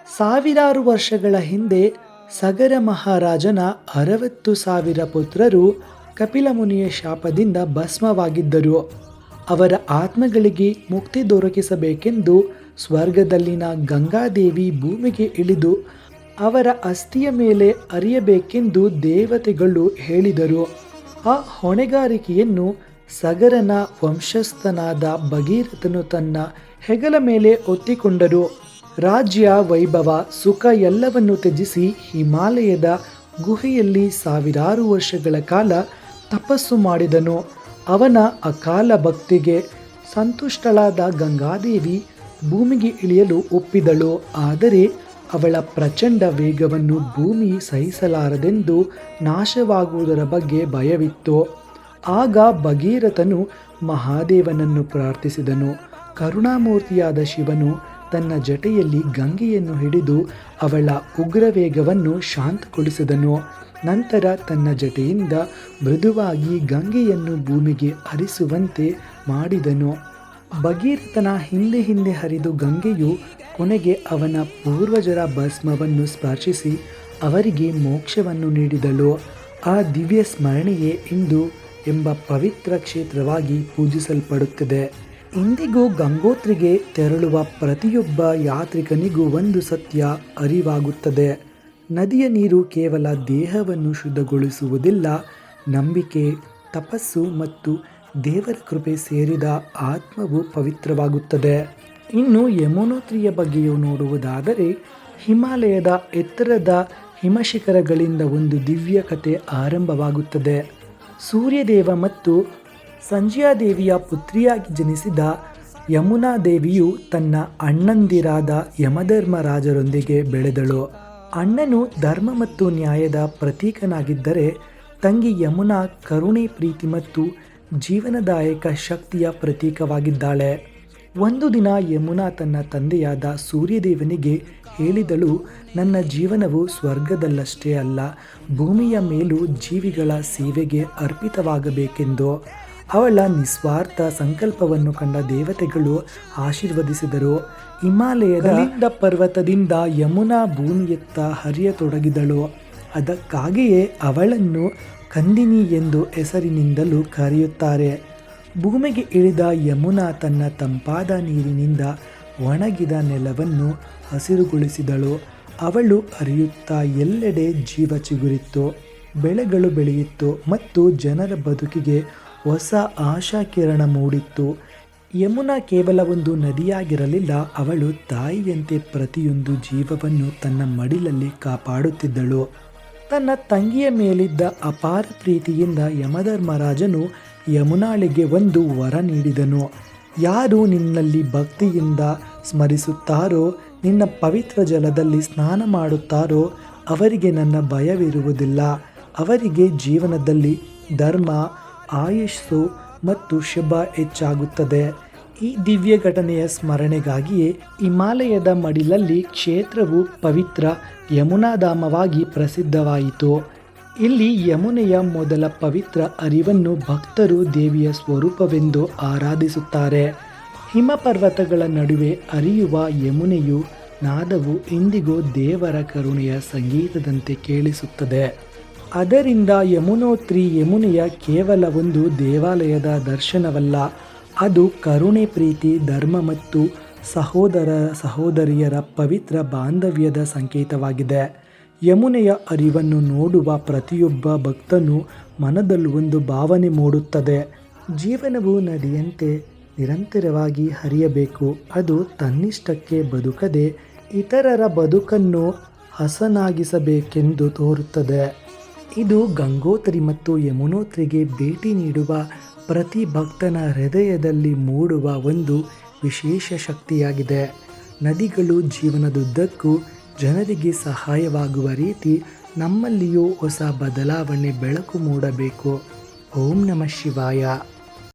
ಸಾವಿರಾರು ವರ್ಷಗಳ ಹಿಂದೆ ಸಗರ ಮಹಾರಾಜನ 60,000 ಪುತ್ರರು ಕಪಿಲ ಮುನಿಯ ಶಾಪದಿಂದ ಭಸ್ಮವಾಗಿದ್ದರು. ಅವರ ಆತ್ಮಗಳಿಗೆ ಮುಕ್ತಿ ದೊರಕಿಸಬೇಕೆಂದು ಸ್ವರ್ಗದಲ್ಲಿನ ಗಂಗಾದೇವಿ ಭೂಮಿಗೆ ಇಳಿದು ಅವರ ಅಸ್ಥಿಯ ಮೇಲೆ ಅರಿಯಬೇಕೆಂದು ದೇವತೆಗಳು ಹೇಳಿದರು. ಆ ಹೊಣೆಗಾರಿಕೆಯನ್ನು ಸಗರನ ವಂಶಸ್ಥನಾದ ಭಗೀರಥನು ತನ್ನ ಹೆಗಲ ಮೇಲೆ ಹೊತ್ತಿಕೊಂಡರು. ರಾಜ್ಯ, ವೈಭವ, ಸುಖ ಎಲ್ಲವನ್ನು ತ್ಯಜಿಸಿ ಹಿಮಾಲಯದ ಗುಹೆಯಲ್ಲಿ ಸಾವಿರಾರು ವರ್ಷಗಳ ಕಾಲ ತಪಸ್ಸು ಮಾಡಿದನು. ಅವನ ಅಕಾಲ ಭಕ್ತಿಗೆ ಸಂತುಷ್ಟಳಾದ ಗಂಗಾದೇವಿ ಭೂಮಿಗೆ ಇಳಿಯಲು ಒಪ್ಪಿದಳು. ಆದರೆ ಅವಳ ಪ್ರಚಂಡ ವೇಗವನ್ನು ಭೂಮಿ ಸಹಿಸಲಾರದೆಂದು ನಾಶವಾಗುವುದರ ಬಗ್ಗೆ ಭಯವಿತ್ತು. ಆಗ ಭಗೀರಥನು ಮಹಾದೇವನನ್ನು ಪ್ರಾರ್ಥಿಸಿದನು. ಕರುಣಾಮೂರ್ತಿಯಾದ ಶಿವನು ತನ್ನ ಜಟೆಯಲ್ಲಿ ಗಂಗೆಯನ್ನು ಹಿಡಿದು ಅವಳ ಉಗ್ರವೇಗವನ್ನು ಶಾಂತಗೊಳಿಸಿದನು. ನಂತರ ತನ್ನ ಜಟೆಯಿಂದ ಮೃದುವಾಗಿ ಗಂಗೆಯನ್ನು ಭೂಮಿಗೆ ಹರಿಸುವಂತೆ ಮಾಡಿದನು. ಭಗೀರಥನ ಹಿಂದೆ ಹಿಂದೆ ಹರಿದು ಗಂಗೆಯು ಕೊನೆಗೆ ಅವನ ಪೂರ್ವಜರ ಭಸ್ಮವನ್ನು ಸ್ಪರ್ಶಿಸಿ ಅವರಿಗೆ ಮೋಕ್ಷವನ್ನು ನೀಡಿದಳು. ಆ ದಿವ್ಯ ಸ್ಮರಣೆಯೇ ಇಂದು ಎಂಬ ಪವಿತ್ರ ಕ್ಷೇತ್ರವಾಗಿ ಪೂಜಿಸಲ್ಪಡುತ್ತದೆ. ಇಂದಿಗೂ ಗಂಗೋತ್ರಿಗೆ ತೆರಳುವ ಪ್ರತಿಯೊಬ್ಬ ಯಾತ್ರಿಕನಿಗೂ ಒಂದು ಸತ್ಯ ಅರಿವಾಗುತ್ತದೆ. ನದಿಯ ನೀರು ಕೇವಲ ದೇಹವನ್ನು ಶುದ್ಧಗೊಳಿಸುವುದಿಲ್ಲ, ನಂಬಿಕೆ, ತಪಸ್ಸು ಮತ್ತು ದೇವರ ಕೃಪೆ ಸೇರಿದ ಆತ್ಮವು ಪವಿತ್ರವಾಗುತ್ತದೆ. ಇನ್ನು ಯಮುನೋತ್ರಿಯ ಬಗ್ಗೆಯೂ ನೋಡುವುದಾದರೆ, ಹಿಮಾಲಯದ ಎತ್ತರದ ಹಿಮಶಿಖರಗಳಿಂದ ಒಂದು ದಿವ್ಯ ಕಥೆ ಆರಂಭವಾಗುತ್ತದೆ. ಸೂರ್ಯದೇವ ಮತ್ತು ಸಂಜ್ಯಾದೇವಿಯ ಪುತ್ರಿಯಾಗಿ ಜನಿಸಿದ ಯಮುನಾ ದೇವಿಯು ತನ್ನ ಅಣ್ಣಂದಿರಾದ ಯಮಧರ್ಮರಾಜರೊಂದಿಗೆ ಬೆಳೆದಳು. ಅಣ್ಣನು ಧರ್ಮ ಮತ್ತು ನ್ಯಾಯದ ಪ್ರತೀಕನಾಗಿದ್ದರೆ, ತಂಗಿ ಯಮುನಾ ಕರುಣೆ, ಪ್ರೀತಿ ಮತ್ತು ಜೀವನದಾಯಕ ಶಕ್ತಿಯ ಪ್ರತೀಕವಾಗಿದ್ದಾಳೆ. ಒಂದು ದಿನ ಯಮುನಾ ತನ್ನ ತಂದೆಯಾದ ಸೂರ್ಯದೇವನಿಗೆ ಹೇಳಿದಳು, ನನ್ನ ಜೀವನವು ಸ್ವರ್ಗದಲ್ಲಷ್ಟೇ ಅಲ್ಲ, ಭೂಮಿಯ ಮೇಲೂ ಜೀವಿಗಳ ಸೇವೆಗೆ ಅರ್ಪಿತವಾಗಬೇಕೆಂದು. ಅವಳ ನಿಸ್ವಾರ್ಥ ಸಂಕಲ್ಪವನ್ನು ಕಂಡ ದೇವತೆಗಳು ಆಶೀರ್ವದಿಸಿದರು. ಹಿಮಾಲಯದ ಪರ್ವತದಿಂದ ಯಮುನಾ ಭೂಮಿಯತ್ತ ಹರಿಯತೊಡಗಿದಳು. ಅದಕ್ಕಾಗಿಯೇ ಅವಳನ್ನು ಕಂದಿನಿ ಎಂದು ಹೆಸರಿನಿಂದಲೂ ಕರೆಯುತ್ತಾರೆ. ಭೂಮಿಗೆ ಇಳಿದ ಯಮುನಾ ತನ್ನ ತಂಪಾದ ನೀರಿನಿಂದ ಒಣಗಿದ ನೆಲವನ್ನು ಹಸಿರುಗೊಳಿಸಿದಳು. ಅವಳು ಹರಿಯುತ್ತಾ ಎಲ್ಲೆಡೆ ಜೀವ ಚಿಗುರಿತ್ತು, ಬೆಳೆಗಳು ಬೆಳೆಯಿತು ಮತ್ತು ಜನರ ಬದುಕಿಗೆ ಹೊಸ ಆಶಾಕಿರಣ ಮೂಡಿತ್ತು. ಯಮುನಾ ಕೇವಲ ಒಂದು ನದಿಯಾಗಿರಲಿಲ್ಲ, ಅವಳು ತಾಯಿಯಂತೆ ಪ್ರತಿಯೊಂದು ಜೀವವನ್ನು ತನ್ನ ಮಡಿಲಲ್ಲಿ ಕಾಪಾಡುತ್ತಿದ್ದಳು. ತನ್ನ ತಂಗಿಯ ಮೇಲಿದ್ದ ಅಪಾರ ಪ್ರೀತಿಯಿಂದ ಯಮಧರ್ಮರಾಜನು ಯಮುನಾಳಿಗೆ ಒಂದು ವರ ನೀಡಿದನು. ಯಾರು ನಿನ್ನಲ್ಲಿ ಭಕ್ತಿಯಿಂದ ಸ್ಮರಿಸುತ್ತಾರೋ, ನಿನ್ನ ಪವಿತ್ರ ಜಲದಲ್ಲಿ ಸ್ನಾನ ಮಾಡುತ್ತಾರೋ ಅವರಿಗೆ ನನ್ನ ಭಯವಿರುವುದಿಲ್ಲ. ಅವರಿಗೆ ಜೀವನದಲ್ಲಿ ಧರ್ಮ, ಆಯುಷ್ಸು ಮತ್ತು ಶುಭ ಹೆಚ್ಚಾಗುತ್ತದೆ. ಈ ದಿವ್ಯ ಘಟನೆಯ ಸ್ಮರಣೆಗಾಗಿಯೇ ಹಿಮಾಲಯದ ಮಡಿಲಲ್ಲಿ ಕ್ಷೇತ್ರವು ಪವಿತ್ರ ಯಮುನಾಧಾಮವಾಗಿ ಪ್ರಸಿದ್ಧವಾಯಿತು. ಇಲ್ಲಿ ಯಮುನೆಯ ಮೊದಲ ಪವಿತ್ರ ಹರಿವನ್ನು ಭಕ್ತರು ದೇವಿಯ ಸ್ವರೂಪವೆಂದು ಆರಾಧಿಸುತ್ತಾರೆ. ಹಿಮಪರ್ವತಗಳ ನಡುವೆ ಹರಿಯುವ ಯಮುನೆಯು ನಾದವು ಇಂದಿಗೂ ದೇವರ ಕರುಣೆಯ ಸಂಗೀತದಂತೆ ಕೇಳಿಸುತ್ತದೆ. ಅದರಿಂದ ಯಮುನೋತ್ರಿ ಯಮುನೆಯ ಕೇವಲ ಒಂದು ದೇವಾಲಯದ ದರ್ಶನವಲ್ಲ, ಅದು ಕರುಣೆ, ಪ್ರೀತಿ, ಧರ್ಮ ಮತ್ತು ಸಹೋದರ ಸಹೋದರಿಯರ ಪವಿತ್ರ ಬಾಂಧವ್ಯದ ಸಂಕೇತವಾಗಿದೆ. ಯಮುನೆಯ ಹರಿವನ್ನು ನೋಡುವ ಪ್ರತಿಯೊಬ್ಬ ಭಕ್ತನು ಮನದಲ್ಲಿ ಒಂದು ಭಾವನೆ ಮೂಡುತ್ತದೆ. ಜೀವನವು ನದಿಯಂತೆ ನಿರಂತರವಾಗಿ ಹರಿಯಬೇಕು. ಅದು ತನ್ನಿಷ್ಟಕ್ಕೆ ಬದುಕದೆ ಇತರರ ಬದುಕನ್ನು ಹಸನಾಗಿಸಬೇಕೆಂದು ತೋರುತ್ತದೆ. ಇದು ಗಂಗೋತ್ರಿ ಮತ್ತು ಯಮುನೋತ್ರಿಗೆ ಭೇಟಿ ನೀಡುವ ಪ್ರತಿ ಭಕ್ತನ ಹೃದಯದಲ್ಲಿ ಮೂಡುವ ಒಂದು ವಿಶೇಷ ಶಕ್ತಿಯಾಗಿದೆ. ನದಿಗಳು ಜೀವನದುದ್ದಕ್ಕೂ ಜನರಿಗೆ ಸಹಾಯವಾಗುವ ರೀತಿ ನಮ್ಮಲ್ಲಿಯೂ ಹೊಸ ಬದಲಾವಣೆ ಬೆಳಕು ಮೂಡಬೇಕು. ಓಂ ನಮಃ ಶಿವಾಯ.